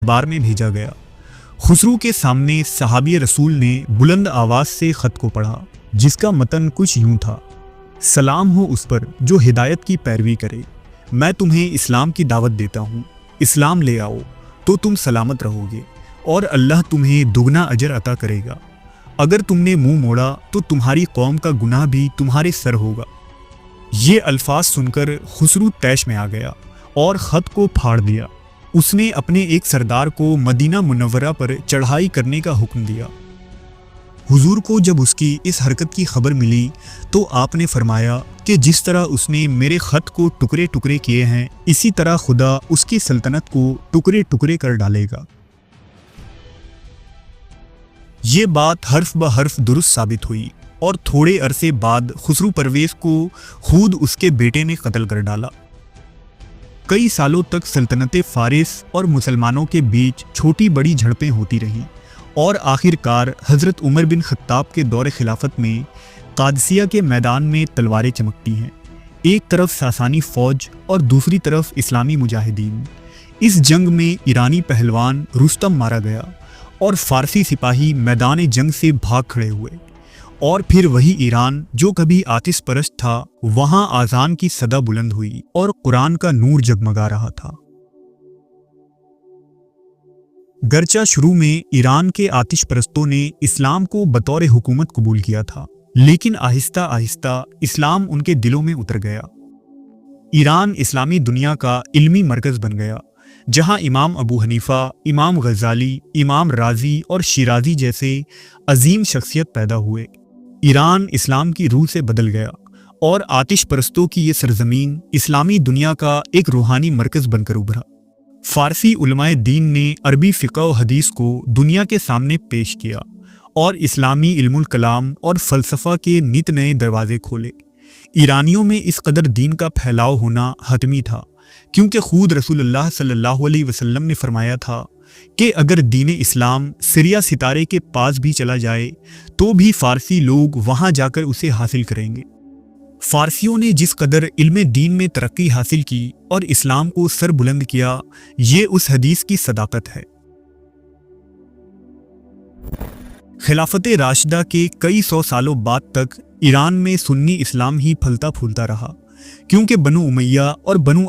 बार में भेजा गया। खुसरू के सामने सहाबी रसूल ने बुलंद आवाज से खत को पढ़ा, जिसका मतन कुछ यूं था: सलाम हो उस पर जो हिदायत की पैरवी करे। मैं तुम्हें इस्लाम की दावत देता हूँ। इस्लाम ले आओ तो तुम सलामत रहोगे और अल्लाह तुम्हें दुगना अजर अता करेगा। अगर तुमने मुंह मोड़ा तो तुम्हारी कौम का गुनाह भी तुम्हारे सर होगा। ये अल्फाज सुनकर खुसरू तैश में आ गया और ख़त को फाड़ दिया। उसने अपने एक सरदार को मदीना मुनव्वरा पर चढ़ाई करने का हुक्म दिया। हुजूर को जब उसकी इस हरकत की खबर मिली तो आपने फरमाया कि जिस तरह उसने मेरे ख़त को टुकड़े टुकड़े किए हैं, इसी तरह खुदा उसकी सल्तनत को टुकड़े टुकड़े कर डालेगा। ये बात हर्फ ब हर्फ दुरुस्त साबित हुई और थोड़े अरसे बाद खुसरू परवेज़ को खुद उसके बेटे ने कत्ल कर डाला। कई सालों तक सल्तनत फारिस और मुसलमानों के बीच छोटी बड़ी झड़पें होती रहीं और आखिरकार हज़रत उमर बिन खत्ताब के दौर खिलाफत में कादसिया के मैदान में तलवारें चमकती हैं। एक तरफ सासानी फ़ौज और दूसरी तरफ इस्लामी मुजाहिदीन। इस जंग में ईरानी पहलवान रुस्तम मारा गया और फ़ारसी सिपाही मैदान जंग से भाग खड़े हुए। और फिर वही ईरान जो कभी आतिश परस्त था, वहाँ आज़ान की सदा बुलंद हुई और कुरान का नूर जगमगा रहा था। गर्चा शुरू में ईरान के आतिश परस्तों ने इस्लाम को बतौर हुकूमत कबूल किया था, लेकिन आहिस्ता आहिस्ता इस्लाम उनके दिलों में उतर गया। ईरान इस्लामी दुनिया का इल्मी मरकज़ बन गया, जहां इमाम अबू हनीफा, इमाम गज़ाली, इमाम राजी और शिराजी जैसे अजीम शख्सियत पैदा हुए। ईरान इस्लाम की रूह से बदल गया और आतिश परस्तों की ये सरजमीन इस्लामी दुनिया का एक रूहानी मरकज़ बनकर उभरा। फ़ारसी उलमाए दीन ने अरबी फ़िक़्ह व हदीस को दुनिया के सामने पेश किया और इस्लामी इल्मुल कलाम और फ़लसफ़ा के नित नए दरवाज़े खोले। ईरानियों में इस कदर दीन का फैलाव होना हतमी था, क्योंकि खुद रसूलुल्लाह सल्लल्लाहु अलैहि वसल्लम ने फरमाया था कि अगर दीन इस्लाम सिरिया सितारे के पास भी चला जाए तो भी फ़ारसी लोग वहाँ जाकर उसे हासिल करेंगे। फ़ारसियों ने जिस कदर इल्म दीन में तरक्की हासिल की और इस्लाम को सर बुलंद किया, ये उस हदीस की सदाकत है। खिलाफत राशिदा के कई सौ सालों बाद तक ईरान में सुन्नी इस्लाम ही फलता फूलता रहा, क्योंकि बनु उमैया और बनु